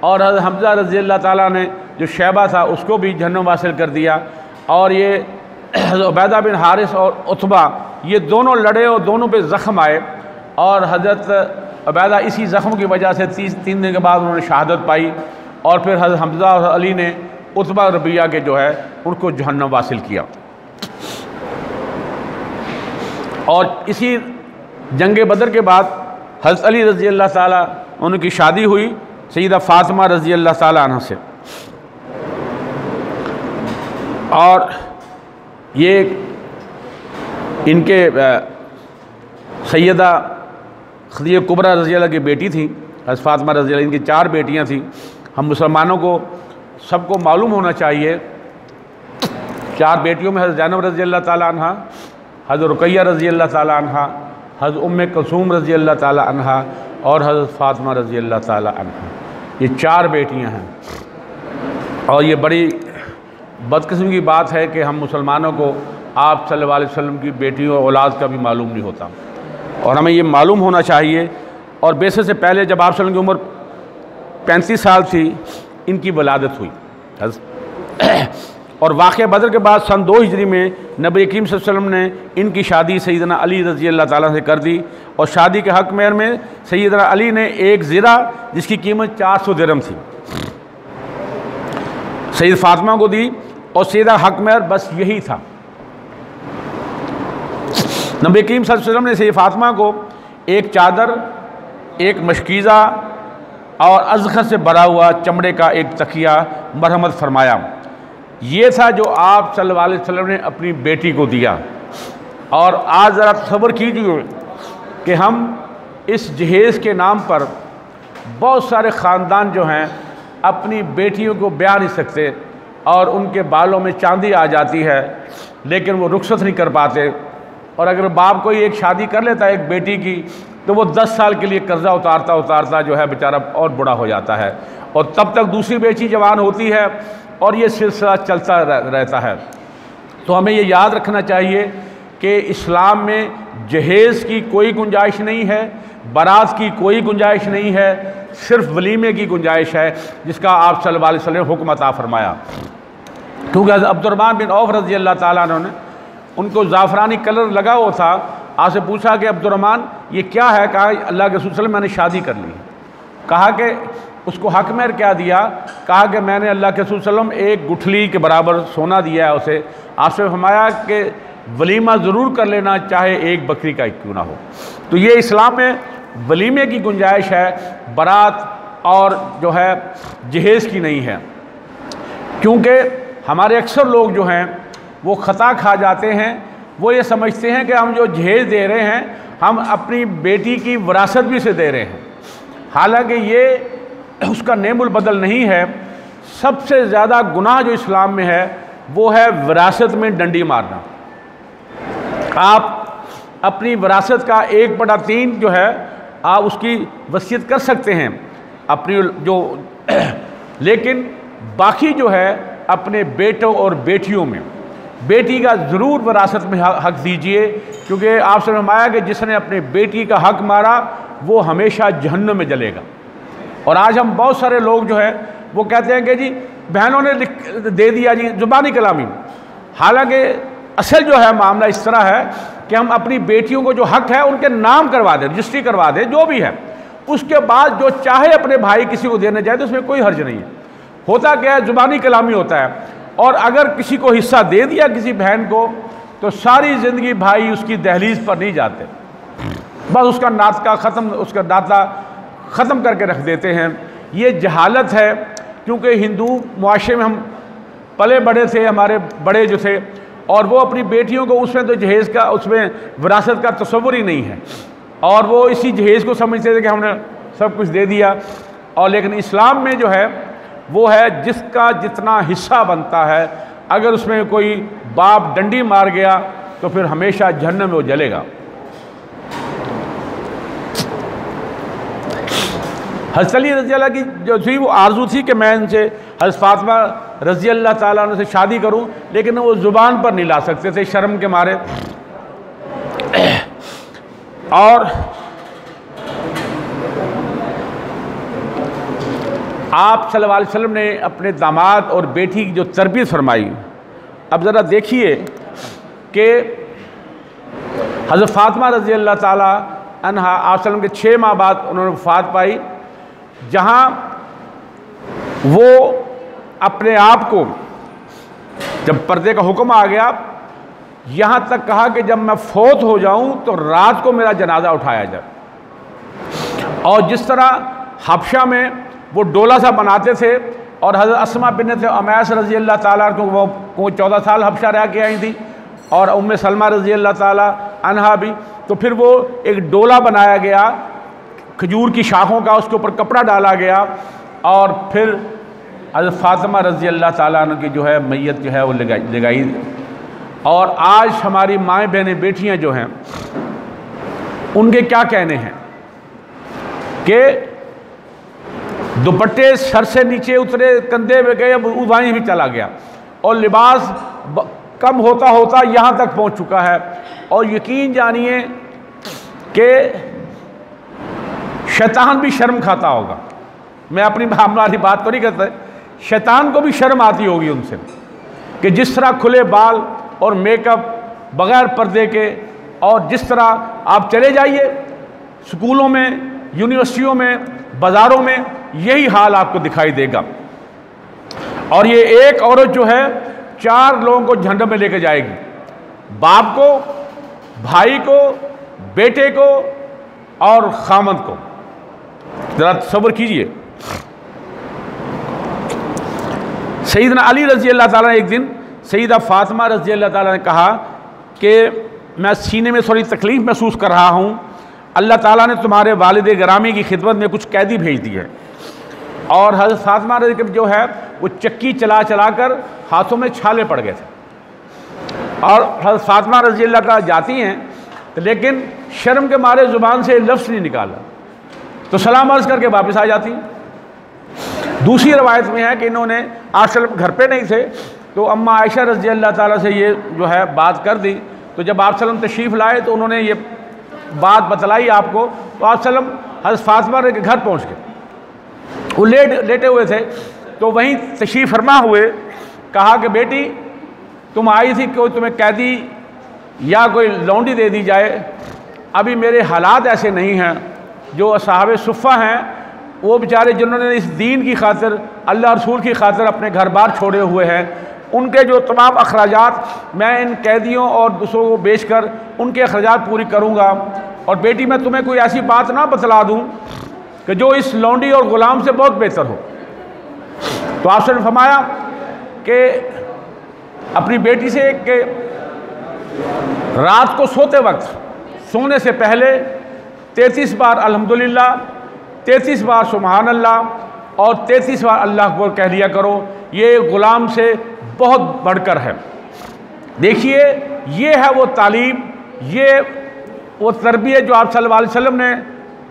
और हज़रत हमज़ा रज़ी अल्लाह ताला ने जो शैबा था उसको भी जहन्नम हासिल कर दिया। और ये हज़रत उबैदा बिन हारिस और उतबा ये दोनों लड़े और दोनों पे ज़ख्म आए, और हज़रत उबैदा इसी ज़ख्म की वजह से 3 दिन के बाद उन्होंने शहादत पाई। और फिर हज़रत हमज़ा और अली ने उतबा रबिया के जो है उनको जहन्नम हासिल किया। और इसी जंग बदर के बाद हज़रत अली रज़ी अल्लाह ताला उनकी शादी हुई सैयदा फ़ातिमा रज़ी अल्लाह ताला अन्हा से। और ये इनके सैयदा खदीजा कुबरा रज़ी अल्लाह की बेटी थी, हज़रत फ़ातिमा रज़ी अल्लाह, इनकी 4 बेटियां थीं। हम मुसलमानों को सबको मालूम होना चाहिए, 4 बेटियों में हज़रत ज़ैनब रज़ी अल्लाह ताला अन्हा, हज़रत रुक़ैया रज़ी अल्लाह ताला अन्हा, हज़रत उम्मे कुलसूम रज़ी अल्लाह ताला अन्हा, और हज़रत फ़ातिमा रज़ी अल्लाह ताला अन्हा। ये 4 बेटियां हैं। और ये बड़ी बदकिस्मती की बात है कि हम मुसलमानों को आप सल्लल्लाहु अलैहि वसल्लम की बेटियों और औलाद का भी मालूम नहीं होता, और हमें ये मालूम होना चाहिए। और बेसे से पहले जब आप सल्लल्लाहु अलैहि वसल्लम की उम्र 35 साल थी, इनकी वलादत हुई। और वाक़या बदर के बाद सन 2 हिजरी में नबी करीम सल्लल्लाहु अलैहि वसल्लम ने इनकी शादी सैयदना अली रज़ी अल्लाह ताला से कर दी। और शादी के हक़ में सैयदना अली ने एक ज़िरा जिसकी कीमत 400 दिरहम थी सैयद फ़ातिमा को दी, और सैयदा हक़ मेहर बस यही था। नबी करीम सल्लल्लाहु अलैहि वसल्लम ने सैयद फ़ातिमा को एक चादर, एक मशकीज़ा और अज़ख़र से भरा हुआ चमड़े का एक तकिया मरहमत फरमाया। ये था जो आप सल्लल्लाहु अलैहि वसल्लम ने अपनी बेटी को दिया। और आज ज़रा तसव्वुर कीजिए कि हम इस जहेज़ के नाम पर बहुत सारे ख़ानदान जो हैं अपनी बेटियों को ब्याह नहीं सकते, और उनके बालों में चांदी आ जाती है लेकिन वो रुखसत नहीं कर पाते। और अगर बाप कोई एक शादी कर लेता है एक बेटी की, तो वो 10 साल के लिए कर्जा उतारता उतारता जो है बेचारा और बूढ़ा हो जाता है, और तब तक दूसरी बेटी जवान होती है, और ये सिलसिला चलता रहता है। तो हमें ये याद रखना चाहिए कि इस्लाम में जहेज़ की कोई गुंजाइश नहीं है, बारात की कोई गुंजाइश नहीं है, सिर्फ वलीमे की गुंजाइश है, जिसका आप सल्लल्लाहु अलैहि वसल्लम ने हुक्म अता फरमाया। क्योंकि अब्दुर्रहमान बिन औफ रज़ी अल्लाह ताला अन्हु ने, उनको ज़ाफ़रानी कलर लगा हुआ था, आपसे पूछा कि अब्दुर्रहमान ये क्या है? कहा अल्लाह के रसूल सल्लल्लाहु अलैहि वसल्लम मैंने शादी कर ली। कहा कि उसको हक़ मेहर क्या दिया? कहा कि मैंने अल्लाह के रसूल सल्लल्लाहु अलैहि वसल्लम एक गुठली के बराबर सोना दिया है उसे। आपसे फरमाया कि वलीमा ज़रूर कर लेना, चाहे एक बकरी का क्यों ना हो। तो ये इस्लाम में वलीमे की गुंजाइश है, बारात और जो है जहेज़ की नहीं है। क्योंकि हमारे अक्सर लोग जो हैं वो ख़ता खा जाते हैं, वो ये समझते हैं कि हम जो जहेज़ दे रहे हैं हम अपनी बेटी की विरासत भी से दे रहे हैं, हालांकि ये उसका नेमुल बदल नहीं है। सबसे ज़्यादा गुनाह जो इस्लाम में है वो है विरासत में डंडी मारना। आप अपनी विरासत का 1/3 जो है आप उसकी वसीयत कर सकते हैं अपनी जो लेकिन बाकी जो है अपने बेटों और बेटियों में, बेटी का ज़रूर विरासत में हक़ दीजिए, क्योंकि आपसे फरमाया कि जिसने अपनी बेटी का हक़ मारा वो हमेशा जहन्नम में जलेगा। और आज हम बहुत सारे लोग जो है वो कहते हैं कि जी बहनों ने दे दिया जी, ज़ुबानी कलामी। हालांकि असल जो है मामला इस तरह है कि हम अपनी बेटियों को जो हक है उनके नाम करवा दें, रजिस्ट्री करवा दें, जो भी है। उसके बाद जो चाहे अपने भाई किसी को देना चाहे तो उसमें कोई हर्ज नहीं है। होता क्या है, जुबानी कलामी होता है, और अगर किसी को हिस्सा दे दिया किसी बहन को तो सारी ज़िंदगी भाई उसकी दहलीज पर नहीं जाते, बस उसका नाता ख़त्म करके रख देते हैं। ये जहालत है, क्योंकि हिंदू मुआशरे में हम पले बड़े थे, हमारे बड़े जो थे, और वो अपनी बेटियों को उसमें तो जहेज़ का, उसमें विरासत का तस्वुर ही नहीं है, और वो इसी जहेज़ को समझते थे कि हमने सब कुछ दे दिया। और लेकिन इस्लाम में जो है वो है जिसका जितना हिस्सा बनता है, अगर उसमें कोई बाप डंडी मार गया तो फिर हमेशा जहन्नम में वो जलेगा। हज़रत अली रज़ी अल्लाह की जो थी वो आरज़ू थी कि मैं इनसे हज़रत फ़ातिमा रज़ी अल्लाह ताला अन्हा से शादी करूं, लेकिन वो ज़ुबान पर नहीं ला सकते थे शर्म के मारे। और आप सल्लल्लाहु अलैहि वसल्लम ने अपने दामाद और बेटी की जो तरबियत फरमाई, अब ज़रा देखिए कि हज़रत फ़ातिमा रज़ी अल्लाह ताला अन्हा आप सल्लम के 6 माह बाद उन्होंने वफ़ात पाई, जहाँ वो अपने आप को, जब पर्दे का हुक्म आ गया, यहाँ तक कहा कि जब मैं फौत हो जाऊँ तो रात को मेरा जनाजा उठाया जाए। और जिस तरह हबशा में वो डोला सा बनाते थे, और हज़रत अस्मा बिन्त उमैस रज़ी अल्लाह ताला को वो 14 साल हबशा रह के आई थी, और उम्मे सलमा रज़ी अल्लाह ताला अन्हा भी, तो फिर वो एक डोला बनाया गया खजूर की शाखों का, उसके ऊपर कपड़ा डाला गया, और फिर हज़रत फ़ातिमा रज़ी अल्लाह ताला अन्हा की जो है मैयत जो है वो लगाई। और आज हमारी माएँ बहनें बेटियाँ जो हैं उनके क्या कहने हैं कि दुपट्टे सर से नीचे उतरे, कंधे में गए, वहीं भी चला गया, और लिबास कम होता होता यहाँ तक पहुँच चुका है। और यकीन जानिए कि शैतान भी शर्म खाता होगा। मैं अपनी हमारी बात तो नहीं करता, शैतान को भी शर्म आती होगी उनसे कि जिस तरह खुले बाल और मेकअप बग़ैर पर्दे के, और जिस तरह आप चले जाइए स्कूलों में, यूनिवर्सिटियों में, बाज़ारों में, यही हाल आपको दिखाई देगा। और ये एक औरत जो है 4 लोगों को जहन्नम में लेकर जाएगी, बाप को, भाई को, बेटे को और खामद को। ज़रा तसव्वुर कीजिए। सैयदना अली रज़ी अल्लाह ताला ने एक दिन सैयदा फ़ातिमा रज़ी अल्लाह ताला ने कहा कि मैं सीने में थोड़ी तकलीफ़ महसूस कर रहा हूँ, अल्लाह ताला ने तुम्हारे वालिद गिरामी की खिदमत में कुछ कैदी भेज दी है। और हज़रत फ़ातिमा रज़ी जो है वो चक्की चला चला कर हाथों में छाले पड़ गए थे, और हज़रत फ़ातिमा रज़ी अल्लाह ताला जाती हैं तो लेकिन शर्म के मारे ज़ुबान से लफ्ज़ नहीं निकाला, तो सलाम अर्ज़ करके वापस आ जाती। दूसरी रवायत में है कि इन्होंने आसल घर पे नहीं थे, तो अम्मा आयशा रज़ी अल्लाह ताला से ये जो है बात कर दी। तो जब आप सल्लम तशरीफ़ लाए तो उन्होंने ये बात बतलाई आपको, तो आप सल्लम हज़रत फ़ातिमा के घर पहुँच गए। वो लेटे हुए थे, तो वहीं तशरीफ़ फरमा हुए, कहा कि बेटी तुम आई थी, कोई तुम्हें कैदी या कोई लौंडी दे दी जाए। अभी मेरे हालात ऐसे नहीं हैं। जो असहाबे सुफ़ा हैं वो बेचारे जिन्होंने इस दीन की खातिर, अल्लाह रसूल की खातिर अपने घर बार छोड़े हुए हैं, उनके जो तमाम अखराजात मैं इन कैदियों और दूसरों को बेचकर उनके अखराजात पूरी करूँगा। और बेटी मैं तुम्हें कोई ऐसी बात ना बतला दूँ कि जो इस लौंडी और ग़ुलाम से बहुत बेहतर हो। तो आपसे ने फरमाया कि अपनी बेटी से कि रात को सोते वक्त सोने से पहले 33 बार अल्हम्दुलिल्लाह, 33 बार सुबहान अल्लाह और 33 बार अल्लाह अकबर कह लिया करो। ये ग़ुलाम से बहुत बढ़कर है। देखिए ये है वो तालीम, ये वो तरबियत जो आप सल्लल्लाहु अलैहि वसल्लम ने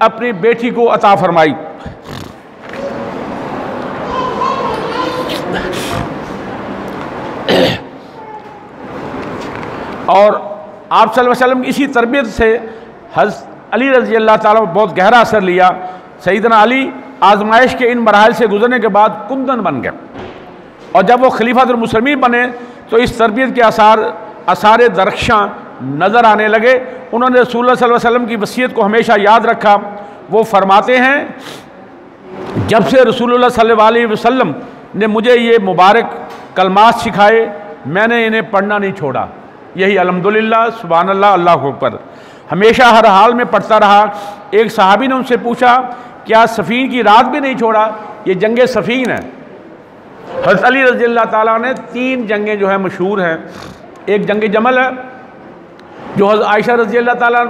अपनी बेटी को अता फरमाई। और आप सल्लल्लाहु अलैहि वसल्लम की इसी तरबियत से हज़रत अली रज़ी अल्लाह ताला को बहुत गहरा असर लिया। सैयदना अली आजमाइश के इन मराहल से गुजरने के बाद कुंदन बन गए, और जब वो खलीफातुल मुस्लिमीन बने तो इस तरबियत के आसार दरख्शां नज़र आने लगे। उन्होंने रसूलुल्लाह सल्लल्लाहु अलैहि वसल्लम की वसीयत को हमेशा याद रखा। वो फरमाते हैं, जब से रसूलुल्लाह सल्लल्लाहु अलैहि वसल्लम ने मुझे ये मुबारक कलमात सिखाए, मैंने इन्हें पढ़ना नहीं छोड़ा। यही अल्हम्दुलिल्लाह, सुभान अल्लाह, अल्लाहु अकबर हमेशा हर हाल में पढ़ता रहा। एक सहाबी ने उनसे पूछा, क्या सफ़ीन की रात भी नहीं छोड़ा? ये जंग सफ़ीन है। हज़रत अली रज़ी अल्लाह ताला ने 3 जंगें जो है मशहूर हैं। एक जंग जमल है जो हज़रत आयशा रज़ी अल्लाह ताला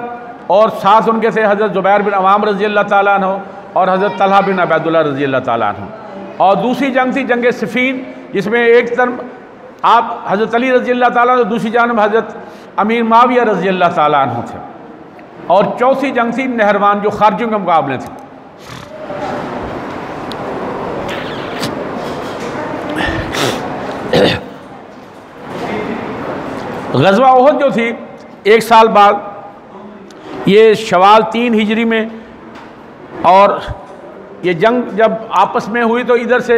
और साथ उनके से हज़रत ज़ुबैर बिन अवाम रज़ी अल्लाह ताला अन्हु और हज़रत तलहा बिन उबैदुल्लाह रज़ी अल्लाह ताला अन्हु। और दूसरी जंग थी जंग सिफ़ीन, जिसमें एक तरफ आप हज़रत अली रज़ी अल्लाह ताला, दूसरी जानब हज़रत अमीर मुआविया रज़ी अल्लाह ताला अन्हु थे। और चौथी जंग थी नहरवान, जो खारजियों के मुकाबले थी। ग़ज़वा उहद जो थी 1 साल बाद, ये शवाल 3 हिजरी में, और ये जंग जब आपस में हुई तो इधर से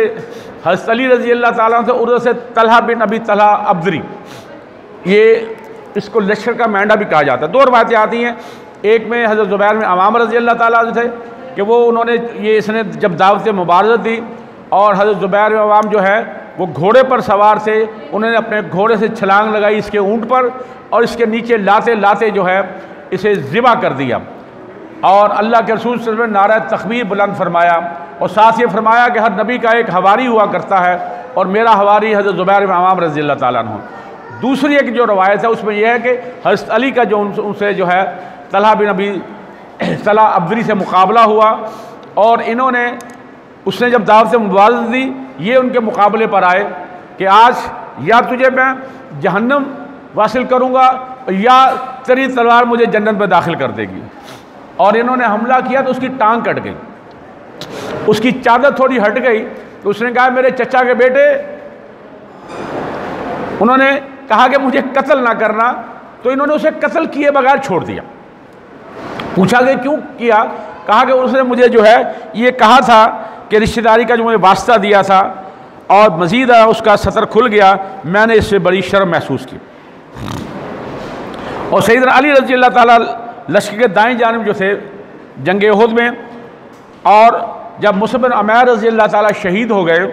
हज़रत अली रज़ी अल्लाह ताला से, उधर से तलहा बिन अबी तलहा अब्दरी, ये इसको लश्कर का मैंडा भी कहा जाता है। 2 रवायतें आती हैं। एक में हज़रत ज़ुबैर बिन अवाम रज़ी अल्लाह ताला थे कि वो उन्होंने इसने जब दावत मुबारज़त दी, और हज़रत ज़ुबैर बिन अवाम जो है वो घोड़े पर सवार थे, उन्होंने अपने घोड़े से छलांग लगाई इसके ऊँट पर, और इसके नीचे लाते लाते जो है इसे ज़िबा कर दिया। और अल्लाह के रसूल सल्लल्लाहु अलैहि वसल्लम ने नारा तकबीर बुलंद फरमाया, और साथ ये फरमाया कि हर नबी का एक हवारी हुआ करता है, और मेरा हवारी हज़रत ज़ुबैर बिन अवाम रज़ी अल्लाह ताला अन्हु। दूसरी एक जो रवायत है उसमें यह है कि हज़रत अली का जो उनसे जो है तलहा बिन अबी तलहा अब्दरी से मुकाबला हुआ, और इन्होंने, उसने जब दावत मुबारज़त दी, ये उनके मुकाबले पर आए कि आज या तुझे मैं जहन्नम वासिल करूँगा या तेरी तलवार मुझे जन्नत में दाखिल कर देगी। और इन्होंने हमला किया तो उसकी टांग कट गई, उसकी चादर थोड़ी हट गई, तो उसने कहा मेरे चचा के बेटे, उन्होंने कहा कि मुझे कत्ल ना करना, तो इन्होंने उसे कत्ल किए बगैर छोड़ दिया। पूछा कि क्यों किया? कहा कि उसने मुझे जो है ये कहा था कि रिश्तेदारी का जो मुझे वास्ता दिया था, और मज़ीद उसका सतर खुल गया, मैंने इससे बड़ी शर्म महसूस की। और सैयदना अली रज़ी अल्लाह ताला लश्कर के दाएं जानिब जो थे जंग उहद में, और जब मुसअब बिन उमैर रज़ी अल्लाह ताला शहीद हो गए,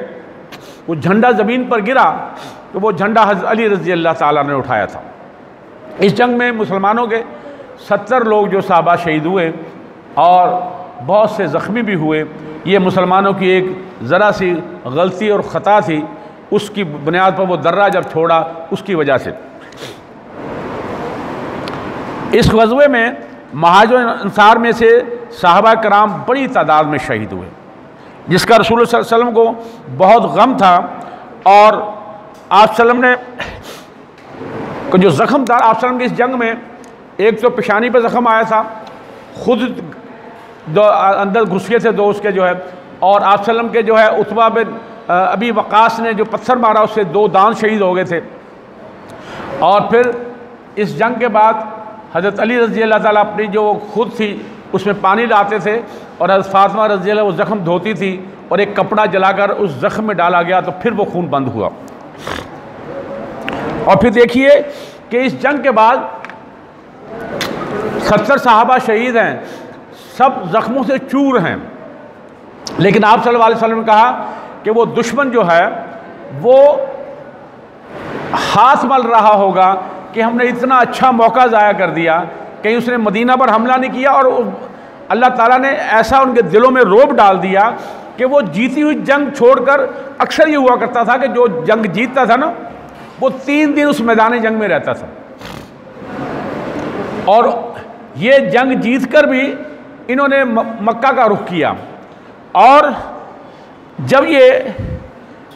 वो झंडा ज़मीन पर गिरा तो वो झंडा हज़रत अली रज़ी अल्लाह ताला ने उठाया था। इस जंग में मुसलमानों के 70 लोग जो साहबा शहीद हुए और बहुत से ज़ख्मी भी हुए। ये मुसलमानों की एक ज़रा सी गलती और ख़ता थी, उसकी बुनियाद पर वो दर्रा जब छोड़ा उसकी वजह से। इस ग़ज़वे में महाजिर अंसार में से साहबा कराम बड़ी तादाद में शहीद हुए, जिसका रसूल सल्लल्लाहु अलैहि वसल्लम को बहुत गम था। और आप सल्लम ने को जो ज़ख्म था, आप सल्लम की इस जंग में एक तो पेशानी पर ज़ख्म आया था, खुद दो अंदर घुस गए थे 2 उसके जो है, और आप सल्लम के जो है उतबा बिन अबी वक़ास ने जो पत्थर मारा उससे 2 दांत शहीद हो गए थे। और फिर इस जंग के बाद हज़रत अली रज़ी अल्लाह ताला अपनी जो खुद थी उसमें पानी लाते थे, और हज़रत फ़ातिमा रज़ी अल्लाह वो ज़ख्म धोती थी, और एक कपड़ा जलाकर उस ज़ख्म में डाला गया तो फिर वो खून बंद हुआ। और फिर देखिए कि इस जंग के बाद 70 साहबा शहीद हैं, सब ज़ख्मों से चूर हैं, लेकिन आप सल्लल्लाहु अलैहि वसल्लम ने कहा कि वो दुश्मन जो है वो हाथ मल रहा होगा कि हमने इतना अच्छा मौका ज़ाया कर दिया, कहीं उसने मदीना पर हमला नहीं किया, और अल्लाह ताला ने ऐसा उनके दिलों में रोब डाल दिया कि वो जीती हुई जंग छोड़कर, अक्सर ये हुआ करता था कि जो जंग जीतता था ना, वो 3 दिन उस मैदान जंग में रहता था। और ये जंग जीत कर भी इन्होंने मक्का का रुख किया, और जब ये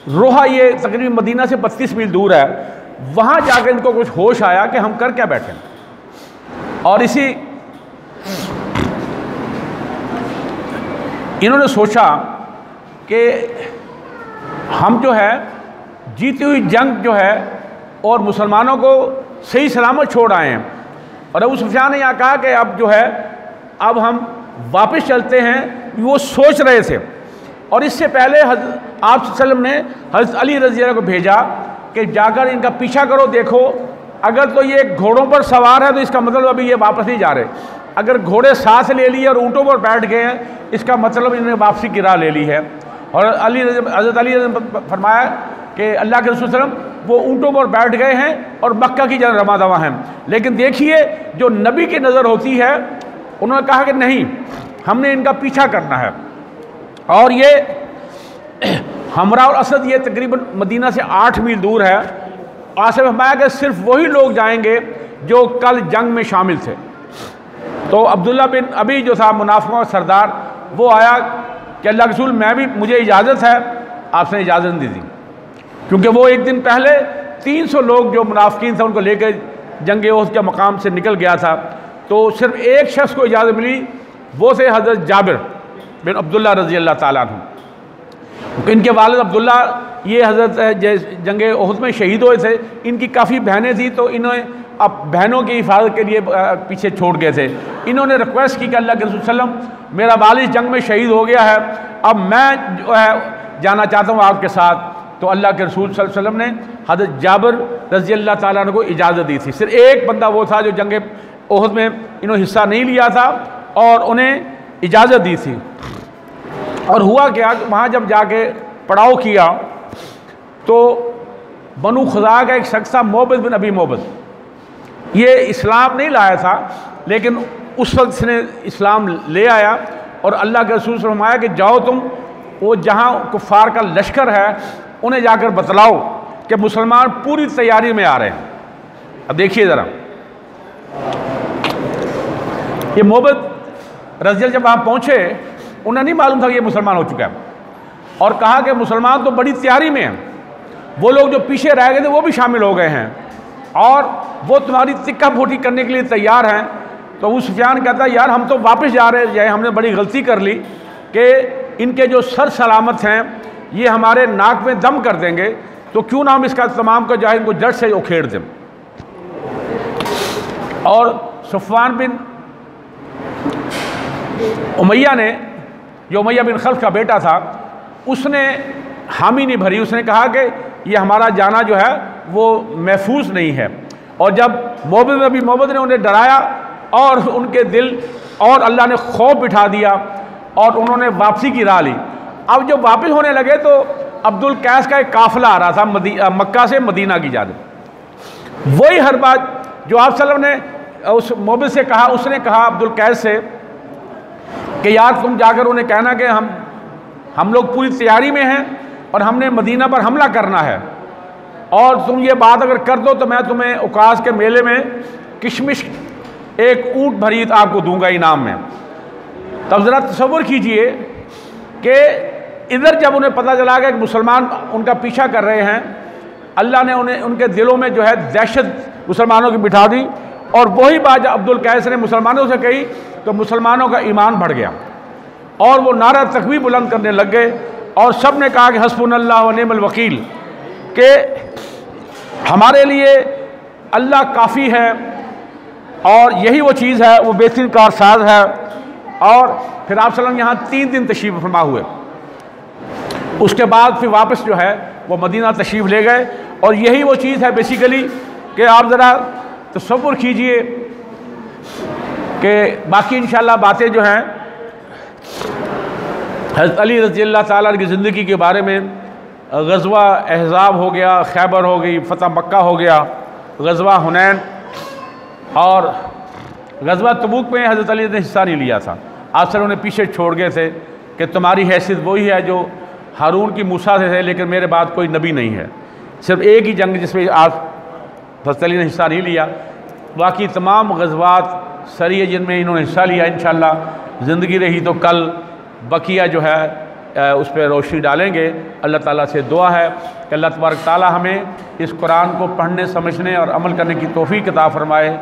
रोहा, ये तकरीबन मदीना से 32 मील दूर है, वहाँ जाकर इनको कुछ होश आया कि हम कर क्या बैठे, और इसी इन्होंने सोचा कि हम जो है जीती हुई जंग जो है और मुसलमानों को सही सलामत छोड़ आए हैं, और अबू सुफियान ने यहाँ कहा कि अब जो है अब हम वापस चलते हैं। वो सोच रहे थे, और इससे पहले आप सल्लम ने हज़रत अली रज़ी अल्लाह को भेजा कि जाकर इनका पीछा करो, देखो अगर तो ये घोड़ों पर सवार है तो इसका मतलब अभी ये वापस नहीं जा रहे। अगर घोड़े साथ ले लिए और ऊँटों पर बैठ गए हैं, इसका मतलब इन्होंने वापसी की राह ले ली है। और हज़रत अली ने फरमाया कि अल्लाह के रसूल सल्लल्लाहु अलैहि वसल्लम वो ऊँटों पर बैठ गए हैं और मक्का की जगह रमा दवा हैं। लेकिन देखिए जो नबी की नज़र होती है, उन्होंने कहा कि नहीं, हमने इनका पीछा करना है। और ये हमरा और असद ये तकरीबन मदीना से 8 मील दूर है। आसिफ फरमाया कि सिर्फ वही लोग जाएंगे जो कल जंग में शामिल थे। तो अब्दुल्ला बिन अबी जो था मुनाफिकों का सरदार, वो आया कि अल्लाह के रसूल मुझे इजाज़त है। आपने इजाज़त नहीं दी, क्योंकि वो एक दिन पहले 300 लोग जो मुनाफिकीन थे उनको लेकर जंग ओहद के मकाम से निकल गया था। तो सिर्फ एक शख्स को इजाज़त मिली, वो थे हज़रत जाबिर बिन अब्दुल्ला रज़ी अल्लाह ताला अन्हु। इनके वालिद अब्दुल्ला ये हज़रत जंग ओहद में शहीद हुए थे। इनकी काफ़ी बहनें थी, तो इन्होंने अब बहनों की हिफाजत के लिए पीछे छोड़ गए थे। इन्होंने रिक्वेस्ट की कि अल्लाह के रसूल सल्लम, मेरा वालिद जंग में शहीद हो गया है, अब मैं जो है जाना चाहता हूँ आपके साथ। तो अल्लाह के रसूल सल्लल्लाहु अलैहि वसल्लम ने हज़रत जाबिर रज़ी अल्लाह ताला अन्हु को इजाज़त दी थी। सिर्फ एक बंदा वो था जो जंग ओहद में इन्होंने हिस्सा नहीं लिया था और उन्हें इजाज़त दी थी। और हुआ क्या, वहाँ जब जाके पड़ाव किया तो बनु खुज़ा का एक शख्स था मोहब्बत बिन अबी मोहब्बत, ये इस्लाम नहीं लाया था, लेकिन उस वक्त इसने इस्लाम ले आया। और अल्लाह के रसूल सल्लल्लाहु अलैहि वसल्लम कि जाओ तुम वो जहाँ कुफ़ार का लश्कर है उन्हें जाकर बतलाओ कि मुसलमान पूरी तैयारी में आ रहे हैं। अब देखिए ज़रा, ये मोहब्बत रज़ियल जब वहाँ पहुँचे, उन्हें नहीं मालूम था कि ये मुसलमान हो चुका है, और कहा कि मुसलमान तो बड़ी तैयारी में हैं, वो लोग जो पीछे रह गए थे वो भी शामिल हो गए हैं और वो तुम्हारी तिक्का फोटी करने के लिए तैयार हैं। तो अबू सुफियान कहता है, यार हम तो वापस जा रहे हैं, हमने बड़ी गलती कर ली कि इनके जो सर सलामत हैं ये हमारे नाक में दम कर देंगे, तो क्यों ना हम इसका तमाम को जाए इनको जड़ से उखेड़ दें। और सफ़वान बिन उमैया ने, जो उमैया बिन खल्फ का बेटा था, उसने हामी नहीं भरी। उसने कहा कि ये हमारा जाना जो है वो महफूज नहीं है। और जब मोहब्बत ने उन्हें डराया और उनके दिल और अल्लाह ने खौफ बिठा दिया और उन्होंने वापसी की राह ली। अब जब वापस होने लगे तो अब्दुल कैस का एक काफ़िला आ रहा था मक्का से मदीना की जानिब। वही हर बात जो आप सल्लम ने उस मोहब्बत से कहा, उसने कहा अब्दुल कैस से कि यार तुम जाकर उन्हें कहना कि हम लोग पूरी तैयारी में हैं और हमने मदीना पर हमला करना है, और तुम ये बात अगर कर दो तो मैं तुम्हें उकास के मेले में किशमिश एक ऊँट भरी आपको दूंगा इनाम में। तब ज़रा तसव्वुर कीजिए कि इधर जब उन्हें पता चला कि मुसलमान उनका पीछा कर रहे हैं, अल्लाह ने उन्हें उनके दिलों में जो है दहशत मुसलमानों की बिठा दी। और वही बात जब अब्दुल कैस ने मुसलमानों से कही तो मुसलमानों का ईमान बढ़ गया और वो नारा तकबीर बुलंद करने लग गए और सब ने कहा कि हस्बुनल्लाह व निअमल वकील, कि हमारे लिए अल्लाह काफ़ी है और यही वो चीज़ है, वो बेहतरीन कारसाज है। और फिर आप सल्लम यहाँ 3 दिन तशरीफ़ फरमा हुए। उसके बाद फिर वापस जो है वो मदीना तशरीफ़ ले गए। और यही वो चीज़ है बेसिकली कि आप ज़रा तसव्वुर कीजिए कि बाकी इंशाअल्लाह बातें जो हैं हज़रत अली रज़ी अल्लाह ताला की ज़िंदगी के बारे में, ग़ज़वा अहज़ाब हो गया, खैबर हो गई, फ़तह मक्का हो गया, ग़ज़वा हुनैन और ग़ज़वा तबूक में हज़रत अली ने हिस्सा नहीं लिया था। आप सर उन्हें पीछे छोड़ गए थे कि तुम्हारी हैसियत वही है जो हारून की मूसा से थे, लेकिन मेरे बाद कोई नबी नहीं है। सिर्फ एक ही जंग जिसमें आप हज़रत अली ने हिस्सा नहीं लिया, बाकी तमाम ग़ज़वात सरिये जिनमें इन्होंने हिस्सा लिया। इंशाअल्लाह ज़िंदगी रही तो कल बकिया जो है उस पर रोशनी डालेंगे। अल्लाह ताला से दुआ है कि अल्लाह तबारक ताला हमें इस कुरान को पढ़ने, समझने और अमल करने की तौफ़ीक़ अता फ़रमाए।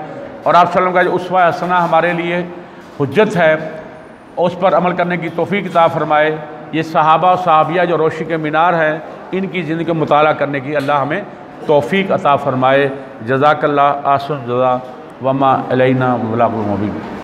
और आप सल्लम का जो उस्वा हसना हमारे लिए हुज्जत है, उस पर अमल करने की तौफ़ीक़ अता फ़रमाए। ये सहाबा और सहाबिया जो रोशनी के मीनार हैं, इनकी ज़िंदगी को मुताला करने की अल्लाह हमें तौफ़ीक़ अता फ़रमाए। जज़ाकल्लाह आसन जज़ा वमा अलैना बलागुल मुबीन।